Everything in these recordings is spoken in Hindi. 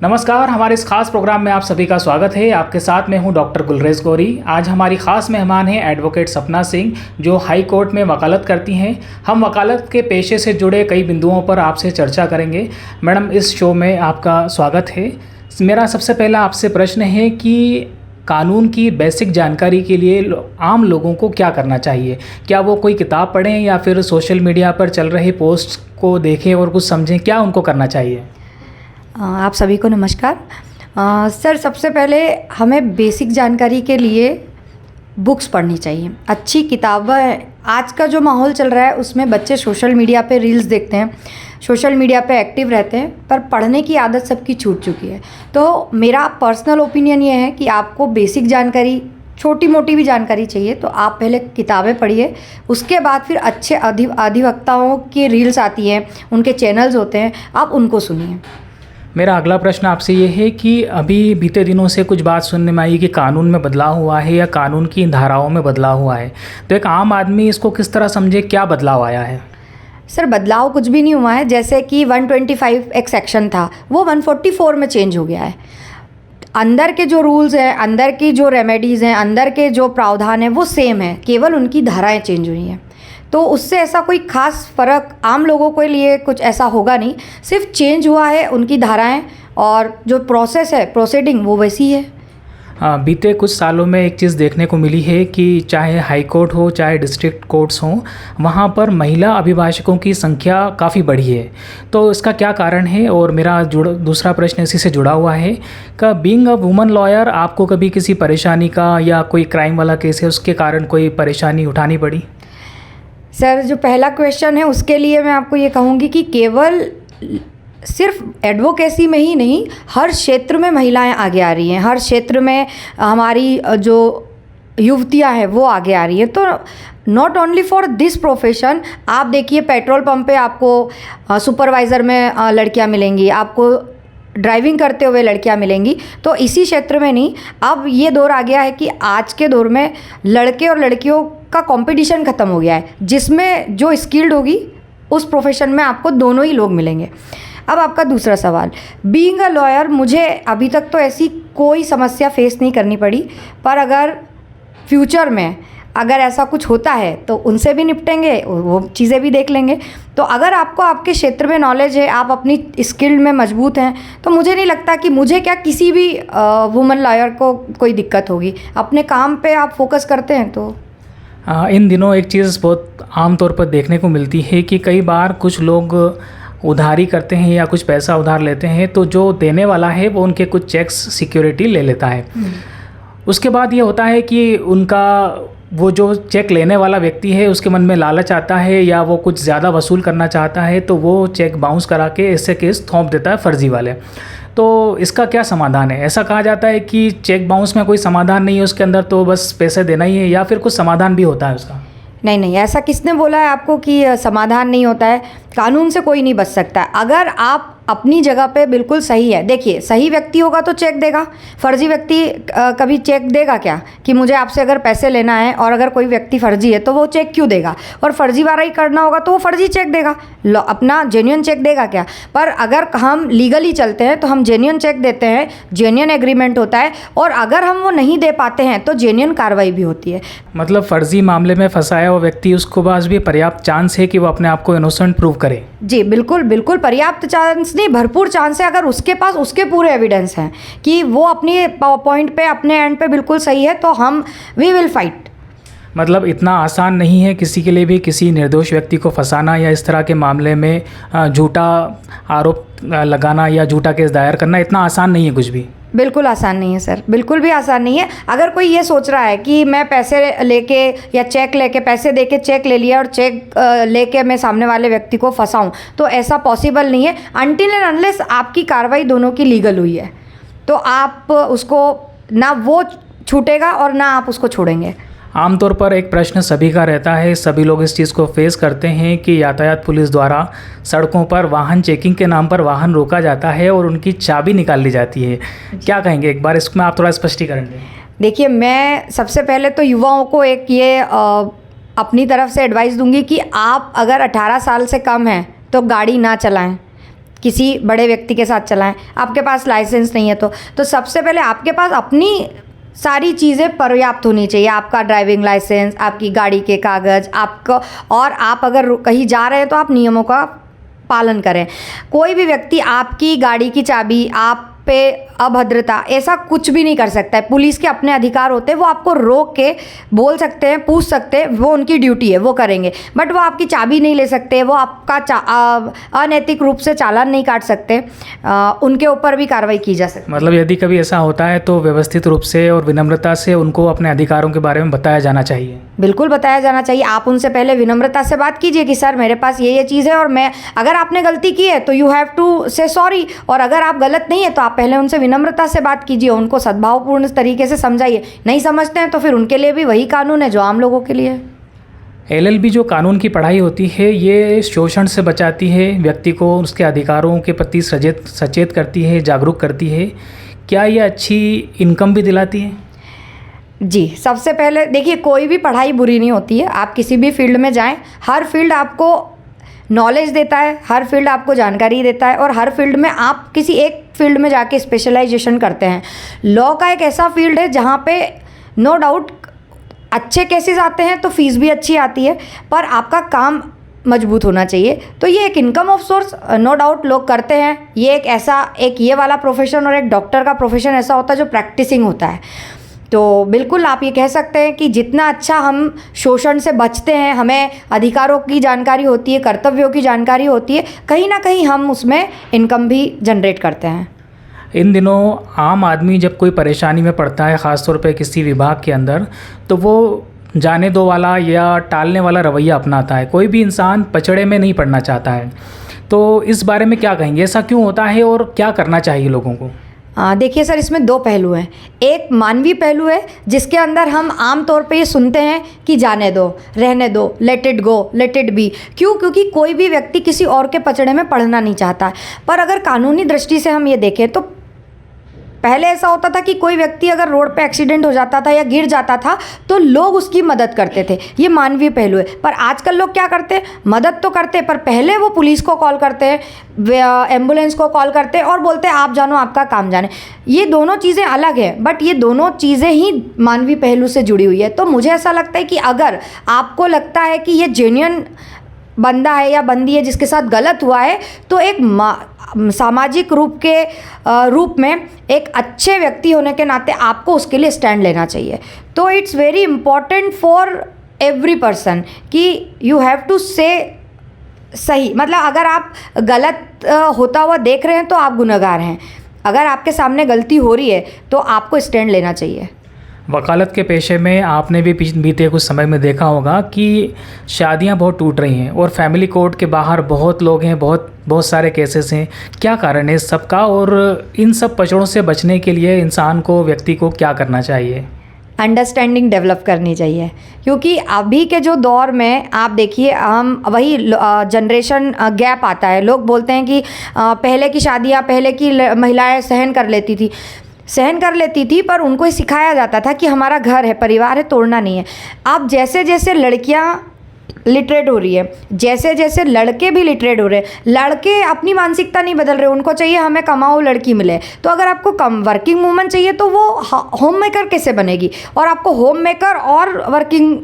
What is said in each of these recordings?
नमस्कार, हमारे इस खास प्रोग्राम में आप सभी का स्वागत है। आपके साथ मैं हूं डॉक्टर गुलरेज गौरी। आज हमारी खास मेहमान हैं एडवोकेट सपना सिंह, जो हाई कोर्ट में वकालत करती हैं। हम वकालत के पेशे से जुड़े कई बिंदुओं पर आपसे चर्चा करेंगे। मैडम, इस शो में आपका स्वागत है। मेरा सबसे पहला आपसे प्रश्न है कि कानून की बेसिक जानकारी के लिए आम लोगों को क्या करना चाहिए? क्या वो कोई किताब पढ़ें या फिर सोशल मीडिया पर चल रहे पोस्ट को देखें और कुछ समझें? क्या उनको करना चाहिए? आप सभी को नमस्कार। सर, सबसे पहले हमें बेसिक जानकारी के लिए बुक्स पढ़नी चाहिए, अच्छी किताबें। आज का जो माहौल चल रहा है उसमें बच्चे सोशल मीडिया पे रील्स देखते हैं, सोशल मीडिया पे एक्टिव रहते हैं, पर पढ़ने की आदत सबकी छूट चुकी है। तो मेरा पर्सनल ओपिनियन ये है कि आपको बेसिक जानकारी, छोटी मोटी भी जानकारी चाहिए तो आप पहले किताबें पढ़िए, उसके बाद फिर अच्छे अधिवक्ताओं की रील्स आती हैं, उनके चैनल्स होते हैं, आप उनको सुनिए। मेरा अगला प्रश्न आपसे ये है कि अभी बीते दिनों से कुछ बात सुनने में आई कि कानून में बदलाव हुआ है या कानून की धाराओं में बदलाव हुआ है, तो एक आम आदमी इसको किस तरह समझे? क्या बदलाव आया है? सर, बदलाव कुछ भी नहीं हुआ है। जैसे कि 125 एक सेक्शन था, वो 144 में चेंज हो गया है। अंदर के जो रूल्स हैं, अंदर की जो रेमेडीज़ हैं, अंदर के जो प्रावधान हैं वो सेम है, केवल उनकी धाराएं चेंज हुई हैं। तो उससे ऐसा कोई ख़ास फ़र्क आम लोगों के लिए कुछ ऐसा होगा नहीं, सिर्फ चेंज हुआ है उनकी धाराएं, और जो प्रोसेस है, प्रोसीडिंग, वो वैसी है। बीते कुछ सालों में एक चीज़ देखने को मिली है कि चाहे हाई कोर्ट हो चाहे डिस्ट्रिक्ट कोर्ट्स हों, वहाँ पर महिला अभिभाषकों की संख्या काफ़ी बढ़ी है। तो इसका क्या कारण है? और मेरा दूसरा प्रश्न इसी से जुड़ा हुआ है कि बीइंग अ वुमन लॉयर आपको कभी किसी परेशानी का या कोई क्राइम वाला केस है उसके कारण कोई परेशानी उठानी पड़ी? सर, जो पहला क्वेश्चन है उसके लिए मैं आपको ये कहूँगी कि केवल सिर्फ एडवोकेसी में ही नहीं, हर क्षेत्र में महिलाएं आगे आ रही हैं, हर क्षेत्र में हमारी जो युवतियां हैं वो आगे आ रही हैं। तो not only for this profession, आप देखिए पेट्रोल पंप पे आपको सुपरवाइज़र में लड़कियां मिलेंगी, आपको ड्राइविंग करते हुए लड़कियां मिलेंगी। तो इसी क्षेत्र में नहीं, अब ये दौर आ गया है कि आज के दौर में लड़के और लड़कियों का कंपटीशन ख़त्म हो गया है, जिसमें जो स्किल्ड होगी उस प्रोफेशन में आपको दोनों ही लोग मिलेंगे। अब आपका दूसरा सवाल, बीइंग अ लॉयर, मुझे अभी तक तो ऐसी कोई समस्या फेस नहीं करनी पड़ी, पर अगर फ्यूचर में अगर ऐसा कुछ होता है तो उनसे भी निपटेंगे, वो चीज़ें भी देख लेंगे। तो अगर आपको आपके क्षेत्र में नॉलेज है, आप अपनी स्किल्ड में मजबूत हैं, तो मुझे नहीं लगता कि मुझे क्या किसी भी वुमन लॉयर को कोई दिक्कत होगी। अपने काम पे आप फोकस करते हैं तो। इन दिनों एक चीज़ बहुत आम तौर पर देखने को मिलती है कि कई बार कुछ लोग उधारी करते हैं या कुछ पैसा उधार लेते हैं, तो जो देने वाला है वो उनके कुछ चेक्स सिक्योरिटी ले लेता है। उसके बाद ये होता है कि उनका वो जो चेक लेने वाला व्यक्ति है उसके मन में लालच आता है या वो कुछ ज़्यादा वसूल करना चाहता है, तो वो चेक बाउंस करा के इससे केस थोप देता है फर्जी वाले। तो इसका क्या समाधान है? ऐसा कहा जाता है कि चेक बाउंस में कोई समाधान नहीं है, उसके अंदर तो बस पैसे देना ही है, या फिर कुछ समाधान भी होता है उसका? नहीं, ऐसा किसने बोला है आपको कि समाधान नहीं होता है? कानून से कोई नहीं बच सकता है। अगर आप अपनी जगह पे बिल्कुल सही है, देखिए, सही व्यक्ति होगा तो चेक देगा, फर्जी व्यक्ति कभी चेक देगा क्या? कि मुझे आपसे अगर पैसे लेना है और अगर कोई व्यक्ति फर्जी है तो वो चेक क्यों देगा? और फर्जीवाड़ा करना होगा तो वो फर्जी चेक देगा, अपना जेन्युइन चेक देगा क्या? पर अगर हम लीगली चलते हैं तो हम जेन्युइन चेक देते हैं, जेन्युइन एग्रीमेंट होता है, और अगर हम वो नहीं दे पाते हैं तो जेन्युइन कार्रवाई भी होती है। मतलब फर्जी मामले में फंसाया हुआ व्यक्ति, उसको पास भी पर्याप्त चांस है कि वो अपने आप को इनोसेंट प्रूव करे? जी बिल्कुल, पर्याप्त चांस नहीं, भरपूर चांस है। अगर उसके पास उसके पूरे एविडेंस हैं कि वो अपने पॉइंट पे, अपने एंड पे बिल्कुल सही है, तो वी विल फाइट। मतलब इतना आसान नहीं है किसी के लिए भी किसी निर्दोष व्यक्ति को फंसाना या इस तरह के मामले में झूठा आरोप लगाना या झूठा केस दायर करना, इतना आसान नहीं है कुछ भी? बिल्कुल आसान नहीं है सर, बिल्कुल भी आसान नहीं है। अगर कोई ये सोच रहा है कि मैं पैसे लेके या चेक लेके, पैसे देके चेक ले लिया और चेक लेके मैं सामने वाले व्यक्ति को फंसाऊं, तो ऐसा पॉसिबल नहीं है अनटिल एंड अनलेस आपकी कार्रवाई दोनों की लीगल हुई है। तो आप उसको, ना वो छूटेगा और ना आप उसको छोड़ेंगे। आमतौर पर एक प्रश्न सभी का रहता है, सभी लोग इस चीज़ को फेस करते हैं कि यातायात पुलिस द्वारा सड़कों पर वाहन चेकिंग के नाम पर वाहन रोका जाता है और उनकी चाबी निकाल ली जाती है। क्या कहेंगे एक बार इसमें आप थोड़ा स्पष्टीकरण दें? देखिए, मैं सबसे पहले तो युवाओं को एक ये अपनी तरफ से एडवाइस दूंगी कि आप अगर 18 साल से कम हैं तो गाड़ी ना चलाएं, किसी बड़े व्यक्ति के साथ चलाएं, आपके पास लाइसेंस नहीं है तो सबसे पहले आपके पास अपनी सारी चीज़ें पर्याप्त होनी चाहिए। आपका ड्राइविंग लाइसेंस, आपकी गाड़ी के कागज़, आपको, और आप अगर कहीं जा रहे हैं तो आप नियमों का पालन करें। कोई भी व्यक्ति आपकी गाड़ी की चाबी, आप पे अभद्रता, ऐसा कुछ भी नहीं कर सकता है। पुलिस के अपने अधिकार होते हैं, वो आपको रोक के बोल सकते हैं, पूछ सकते हैं, वो उनकी ड्यूटी है, वो करेंगे, बट वो आपकी चाबी नहीं ले सकते, वो आपका अनैतिक रूप से चालान नहीं काट सकते, उनके ऊपर भी कार्रवाई की जा सकती है। मतलब यदि कभी ऐसा होता है तो व्यवस्थित रूप से और विनम्रता से उनको अपने अधिकारों के बारे में बताया जाना चाहिए। बिल्कुल बताया जाना चाहिए। आप उनसे पहले विनम्रता से बात कीजिए कि सर मेरे पास ये चीज़ है, और मैं, अगर आपने गलती की है तो यू हैव टू से सॉरी, और अगर आप गलत नहीं है तो आप पहले उनसे विनम्रता से बात कीजिए, उनको सद्भावपूर्ण तरीके से समझाइए। नहीं समझते हैं तो फिर उनके लिए भी वही कानून है जो आम लोगों के लिए है। LLB जो कानून की पढ़ाई होती है, ये शोषण से बचाती है, व्यक्ति को उसके अधिकारों के प्रति सचेत करती है, जागरूक करती है। क्या ये अच्छी इनकम भी दिलाती है? जी, सबसे पहले देखिए, कोई भी पढ़ाई बुरी नहीं होती है। आप किसी भी फील्ड में जाएं, हर फील्ड आपको नॉलेज देता है, हर फील्ड आपको जानकारी देता है, और हर फील्ड में आप किसी एक फील्ड में जाके स्पेशलाइजेशन करते हैं। लॉ का एक ऐसा फील्ड है जहाँ पे नो डाउट अच्छे केसेस आते हैं तो फीस भी अच्छी आती है, पर आपका काम मजबूत होना चाहिए। तो ये एक income of source no doubt लोग करते हैं। ये एक ऐसा, एक ये वाला प्रोफेशन और एक डॉक्टर का प्रोफेशन ऐसा होता है जो प्रैक्टिसिंग होता है। तो बिल्कुल आप ये कह सकते हैं कि जितना अच्छा हम शोषण से बचते हैं, हमें अधिकारों की जानकारी होती है, कर्तव्यों की जानकारी होती है, कहीं ना कहीं हम उसमें इनकम भी जनरेट करते हैं। इन दिनों आम आदमी जब कोई परेशानी में पड़ता है, ख़ासतौर पे किसी विभाग के अंदर, तो वो जाने दो वाला या टालने वाला रवैया अपनाता है। कोई भी इंसान पचड़े में नहीं पड़ना चाहता है। तो इस बारे में क्या कहेंगे, ऐसा क्यों होता है और क्या करना चाहिए लोगों को? देखिए सर, इसमें दो पहलू हैं। एक मानवीय पहलू है जिसके अंदर हम आम तौर पे ये सुनते हैं कि जाने दो, रहने दो, let it go, let it be. क्यों? क्योंकि कोई भी व्यक्ति किसी और के पचड़े में पड़ना नहीं चाहता। पर अगर कानूनी दृष्टि से हम ये देखें तो पहले ऐसा होता था कि कोई व्यक्ति अगर रोड पे एक्सीडेंट हो जाता था या गिर जाता था तो लोग उसकी मदद करते थे, ये मानवीय पहलू है। पर आजकल लोग क्या करते हैं, मदद तो करते हैं पर पहले वो पुलिस को कॉल करते हैं, एम्बुलेंस को कॉल करते हैं और बोलते हैं आप जानो, आपका काम जाने। ये दोनों चीज़ें अलग हैं, बट ये दोनों चीज़ें ही मानवीय पहलू से जुड़ी हुई है। तो मुझे ऐसा लगता है कि अगर आपको लगता है कि ये जेन्युइन बंदा है या बंदी है जिसके साथ गलत हुआ है, तो एक सामाजिक रूप में एक अच्छे व्यक्ति होने के नाते आपको उसके लिए स्टैंड लेना चाहिए। तो it's very important for every person कि यू हैव टू से सही, मतलब अगर आप गलत होता हुआ देख रहे हैं तो आप गुनहगार हैं। अगर आपके सामने गलती हो रही है तो आपको स्टैंड लेना चाहिए। वकालत के पेशे में आपने भी बीते कुछ समय में देखा होगा कि शादियां बहुत टूट रही हैं और फैमिली कोर्ट के बाहर बहुत लोग हैं, बहुत सारे केसेस हैं। क्या कारण है इस सब का, और इन सब पचड़ों से बचने के लिए इंसान को, व्यक्ति को क्या करना चाहिए? अंडरस्टैंडिंग डेवलप करनी चाहिए, क्योंकि अभी के जो दौर में आप देखिए, हम वही जनरेशन गैप आता है। लोग बोलते हैं कि पहले की शादियाँ, पहले की महिलाएं सहन कर लेती थी पर उनको ये सिखाया जाता था कि हमारा घर है, परिवार है, तोड़ना नहीं है। अब जैसे जैसे लड़कियाँ लिटरेट हो रही है, जैसे जैसे लड़के भी लिटरेट हो रहे हैं, लड़के अपनी मानसिकता नहीं बदल रहे, उनको चाहिए हमें कमाओ लड़की मिले। तो अगर आपको कम वर्किंग वूमन चाहिए तो वो होम मेकर कैसे बनेगी, और आपको होम मेकर और वर्किंग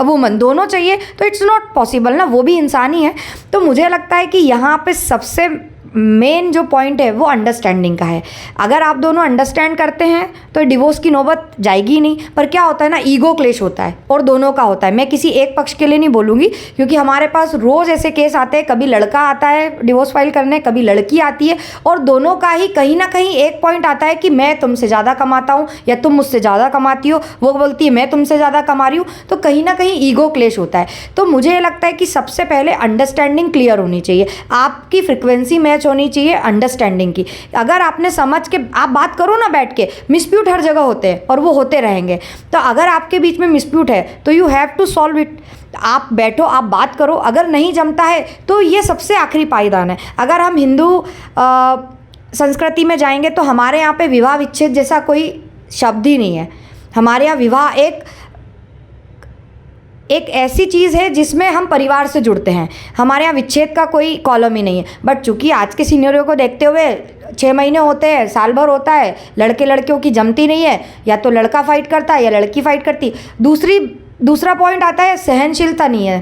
वूमन दोनों चाहिए तो इट्स नॉट पॉसिबल ना, वो भी इंसान ही है। तो मुझे लगता है कि यहाँ पे सबसे मेन जो पॉइंट है वो अंडरस्टैंडिंग का है। अगर आप दोनों अंडरस्टैंड करते हैं तो डिवोर्स की नौबत जाएगी ही नहीं। पर क्या होता है ना, ईगो क्लेश होता है और दोनों का होता है। मैं किसी एक पक्ष के लिए नहीं बोलूँगी, क्योंकि हमारे पास रोज़ ऐसे केस आते हैं, कभी लड़का आता है डिवोर्स फाइल करने, कभी लड़की आती है, और दोनों का ही कहीं ना कहीं एक पॉइंट आता है कि मैं तुमसे ज़्यादा कमाता हूँ या तुम मुझसे ज़्यादा कमाती हो, वो बोलती है मैं तुमसे ज़्यादा कमा रही हूँ। तो कहीं ना कहीं ईगो क्लेश होता है। तो मुझे ये लगता है कि सबसे पहले अंडरस्टैंडिंग क्लियर होनी चाहिए, आपकी फ्रिक्वेंसी मैच होनी चाहिए अंडरस्टैंडिंग की। अगर आपने समझ के आप बात करो ना बैठ के, मिसप्यूट हर जगह होते हैं और वो होते रहेंगे। तो अगर आपके बीच में मिसप्यूट है तो you have to solve it. आप बैठो, आप बात करो। अगर नहीं जमता है तो ये सबसे आखिरी पायदान है। अगर हम हिंदू संस्कृति में जाएंगे तो हमारे यहाँ पे विवाह विच्छेद जैसा कोई शब्द ही नहीं है। हमारे यहाँ विवाह एक एक ऐसी चीज़ है जिसमें हम परिवार से जुड़ते हैं, हमारे यहाँ विच्छेद का कोई कॉलम ही नहीं है। बट चूँकि आज के सीनियरों को देखते हुए 6 महीने होते हैं, साल भर होता है, लड़के लड़कियों की जमती नहीं है, या तो लड़का फाइट करता है या लड़की फाइट करती। दूसरा पॉइंट आता है सहनशीलता नहीं है,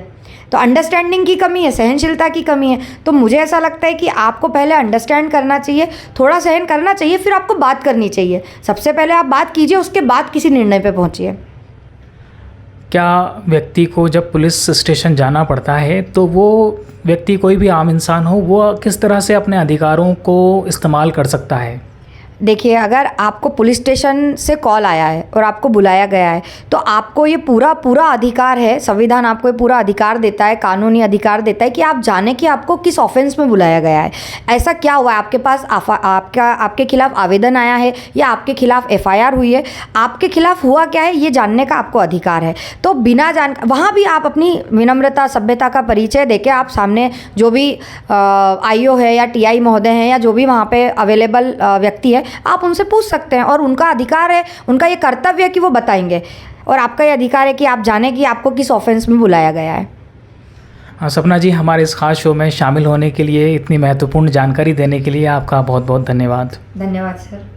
तो अंडरस्टैंडिंग की कमी है, सहनशीलता की कमी है। तो मुझे ऐसा लगता है कि आपको पहले अंडरस्टैंड करना चाहिए, थोड़ा सहन करना चाहिए, फिर आपको बात करनी चाहिए। सबसे पहले आप बात कीजिए, उसके बाद किसी निर्णय पे पहुंचिए। क्या व्यक्ति को जब पुलिस स्टेशन जाना पड़ता है तो वो व्यक्ति, कोई भी आम इंसान हो, वो किस तरह से अपने अधिकारों को इस्तेमाल कर सकता है? देखिए, अगर आपको पुलिस स्टेशन से कॉल आया है और आपको बुलाया गया है, तो आपको ये पूरा अधिकार है, संविधान आपको ये पूरा अधिकार देता है, कानूनी अधिकार देता है कि आप जाने कि आपको किस ऑफेंस में बुलाया गया है, ऐसा क्या हुआ है, आपके पास आपके खिलाफ आवेदन आया है या आपके खिलाफ FIR हुई है, आपके खिलाफ हुआ क्या है, ये जानने का आपको अधिकार है। तो बिना वहाँ भी आप अपनी विनम्रता, सभ्यता का परिचय देके आप सामने जो भी IO है या TI महोदय हैं या जो भी वहाँ पे अवेलेबल व्यक्ति है, आप उनसे पूछ सकते हैं, और उनका अधिकार है, उनका ये कर्तव्य है कि वो बताएंगे, और आपका ये अधिकार है कि आप जाने कि आपको किस ऑफेंस में बुलाया गया है। सपना जी, हमारे इस खास शो में शामिल होने के लिए, इतनी महत्वपूर्ण जानकारी देने के लिए आपका बहुत बहुत धन्यवाद। धन्यवाद सर।